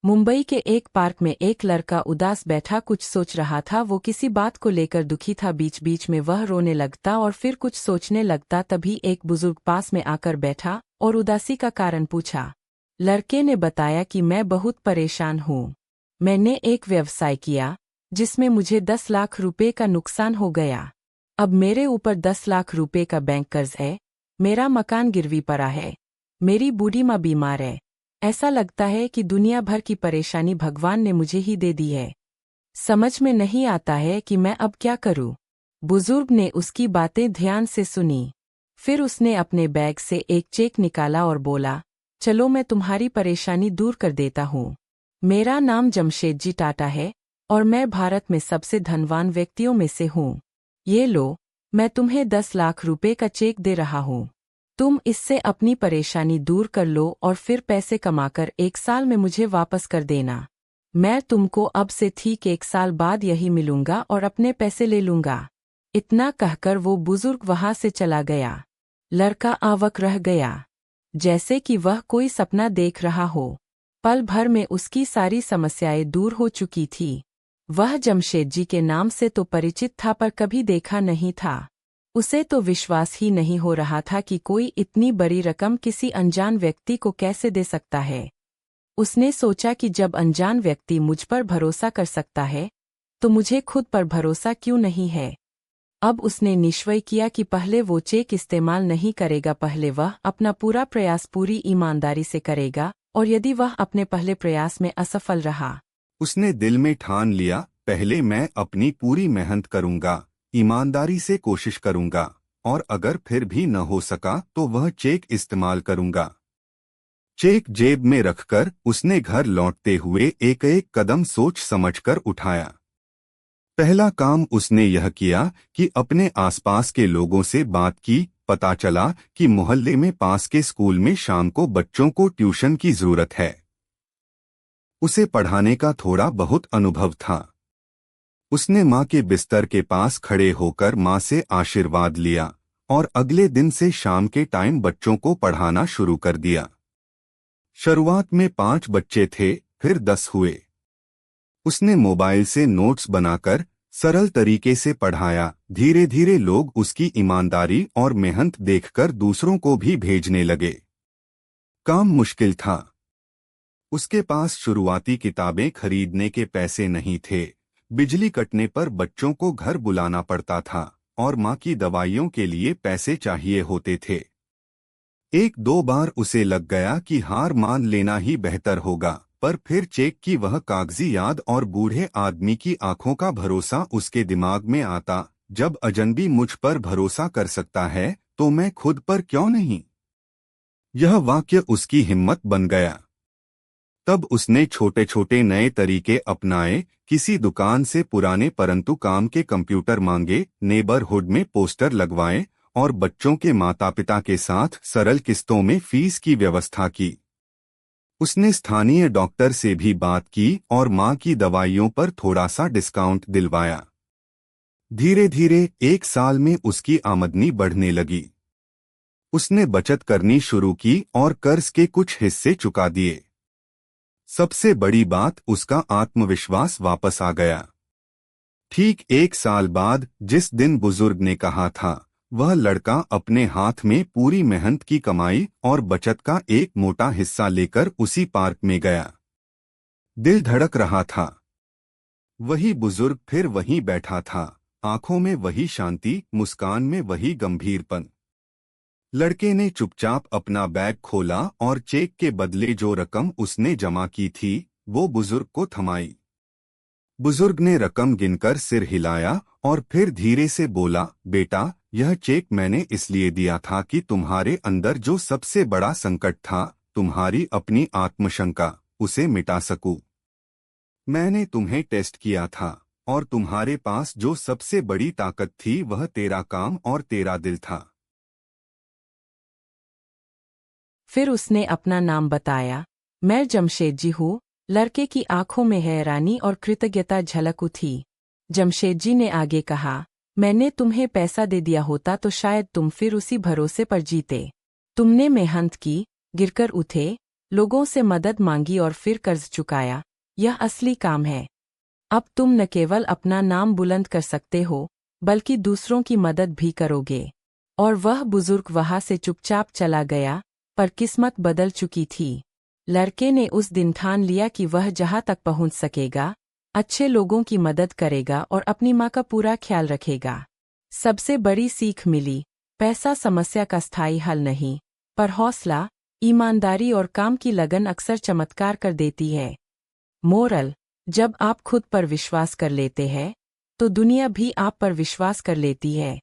मुंबई के एक पार्क में एक लड़का उदास बैठा कुछ सोच रहा था। वो किसी बात को लेकर दुखी था। बीच बीच में वह रोने लगता और फिर कुछ सोचने लगता। तभी एक बुजुर्ग पास में आकर बैठा और उदासी का कारण पूछा। लड़के ने बताया कि मैं बहुत परेशान हूँ। मैंने एक व्यवसाय किया जिसमें मुझे 10 लाख रुपए का नुकसान हो गया। अब मेरे ऊपर 10 लाख रुपए का बैंक कर्ज है। मेरा मकान गिरवी पड़ा है। मेरी बूढ़ी माँ बीमार है। ऐसा लगता है कि दुनिया भर की परेशानी भगवान ने मुझे ही दे दी है। समझ में नहीं आता है कि मैं अब क्या करूं। बुजुर्ग ने उसकी बातें ध्यान से सुनी। फिर उसने अपने बैग से एक चेक निकाला और बोला, चलो मैं तुम्हारी परेशानी दूर कर देता हूँ। मेरा नाम जमशेदजी टाटा है और मैं भारत में सबसे धनवान व्यक्तियों में से हूँ। ये लो, मैं तुम्हें 10 लाख रुपए का चेक दे रहा हूँ। तुम इससे अपनी परेशानी दूर कर लो और फिर पैसे कमाकर 1 साल में मुझे वापस कर देना। मैं तुमको अब से ठीक 1 साल बाद यही मिलूंगा और अपने पैसे ले लूंगा। इतना कहकर वो बुजुर्ग वहां से चला गया। लड़का अवाक रह गया, जैसे कि वह कोई सपना देख रहा हो। पल भर में उसकी सारी समस्याएं दूर हो चुकी थी। वह जमशेदजी के नाम से तो परिचित था पर कभी देखा नहीं था। उसे तो विश्वास ही नहीं हो रहा था कि कोई इतनी बड़ी रकम किसी अनजान व्यक्ति को कैसे दे सकता है। उसने सोचा कि जब अनजान व्यक्ति मुझ पर भरोसा कर सकता है तो मुझे खुद पर भरोसा क्यों नहीं है। अब उसने निश्चय किया कि पहले वो चेक इस्तेमाल नहीं करेगा। पहले वह अपना पूरा प्रयास पूरी ईमानदारी से करेगा और यदि वह अपने पहले प्रयास में असफल रहा, उसने दिल में ठान लिया, पहले मैं अपनी पूरी मेहनत करूंगा, ईमानदारी से कोशिश करूंगा और अगर फिर भी न हो सका तो वह चेक इस्तेमाल करूंगा। चेक जेब में रखकर उसने घर लौटते हुए एक एक कदम सोच समझकर उठाया। पहला काम उसने यह किया कि अपने आसपास के लोगों से बात की। पता चला कि मोहल्ले में पास के स्कूल में शाम को बच्चों को ट्यूशन की जरूरत है। उसे पढ़ाने का थोड़ा बहुत अनुभव था। उसने माँ के बिस्तर के पास खड़े होकर माँ से आशीर्वाद लिया और अगले दिन से शाम के टाइम बच्चों को पढ़ाना शुरू कर दिया। शुरुआत में 5 बच्चे थे, फिर 10 हुए। उसने मोबाइल से नोट्स बनाकर सरल तरीके से पढ़ाया। धीरे धीरे लोग उसकी ईमानदारी और मेहनत देखकर दूसरों को भी भेजने लगे। काम मुश्किल था। उसके पास शुरुआती किताबें खरीदने के पैसे नहीं थे। बिजली कटने पर बच्चों को घर बुलाना पड़ता था और माँ की दवाइयों के लिए पैसे चाहिए होते थे। 1-2 बार उसे लग गया कि हार मान लेना ही बेहतर होगा, पर फिर चेक की वह कागजी याद और बूढ़े आदमी की आंखों का भरोसा उसके दिमाग में आता। जब अजनबी मुझ पर भरोसा कर सकता है तो मैं खुद पर क्यों नहीं। यह वाक्य उसकी हिम्मत बन गया। तब उसने छोटे छोटे नए तरीके अपनाए। किसी दुकान से पुराने परंतु काम के कंप्यूटर मांगे, नेबरहुड में पोस्टर लगवाए और बच्चों के माता पिता के साथ सरल किस्तों में फीस की व्यवस्था की। उसने स्थानीय डॉक्टर से भी बात की और माँ की दवाइयों पर थोड़ा सा डिस्काउंट दिलवाया। धीरे धीरे 1 साल में उसकी आमदनी बढ़ने लगी। उसने बचत करनी शुरू की और कर्ज के कुछ हिस्से चुका दिए। सबसे बड़ी बात, उसका आत्मविश्वास वापस आ गया। ठीक 1 साल बाद जिस दिन बुजुर्ग ने कहा था, वह लड़का अपने हाथ में पूरी मेहनत की कमाई और बचत का एक मोटा हिस्सा लेकर उसी पार्क में गया। दिल धड़क रहा था। वही बुजुर्ग फिर वहीं बैठा था, आंखों में वही शांति, मुस्कान में वही गंभीरपन। लड़के ने चुपचाप अपना बैग खोला और चेक के बदले जो रकम उसने जमा की थी वो बुजुर्ग को थमाई। बुजुर्ग ने रकम गिनकर सिर हिलाया और फिर धीरे से बोला, बेटा, यह चेक मैंने इसलिए दिया था कि तुम्हारे अंदर जो सबसे बड़ा संकट था, तुम्हारी अपनी आत्मशंका, उसे मिटा सकूं। मैंने तुम्हें टेस्ट किया था और तुम्हारे पास जो सबसे बड़ी ताकत थी वह तेरा काम और तेरा दिल था। फिर उसने अपना नाम बताया, मैं जमशेदजी हूँ। लड़के की आंखों में हैरानी और कृतज्ञता झलक उठी। जमशेदजी ने आगे कहा, मैंने तुम्हें पैसा दे दिया होता तो शायद तुम फिर उसी भरोसे पर जीते। तुमने मेहनत की, गिरकर उठे, लोगों से मदद मांगी और फिर कर्ज चुकाया। यह असली काम है। अब तुम न केवल अपना नाम बुलंद कर सकते हो, बल्कि दूसरों की मदद भी करोगे। और वह बुजुर्ग वहां से चुपचाप चला गया, पर किस्मत बदल चुकी थी। लड़के ने उस दिन ठान लिया कि वह जहां तक पहुंच सकेगा, अच्छे लोगों की मदद करेगा और अपनी मां का पूरा ख्याल रखेगा। सबसे बड़ी सीख मिली, पैसा समस्या का स्थायी हल नहीं, पर हौसला, ईमानदारी और काम की लगन अक्सर चमत्कार कर देती है। मोरल: जब आप खुद पर विश्वास कर लेते हैं, तो दुनिया भी आप पर विश्वास कर लेती है।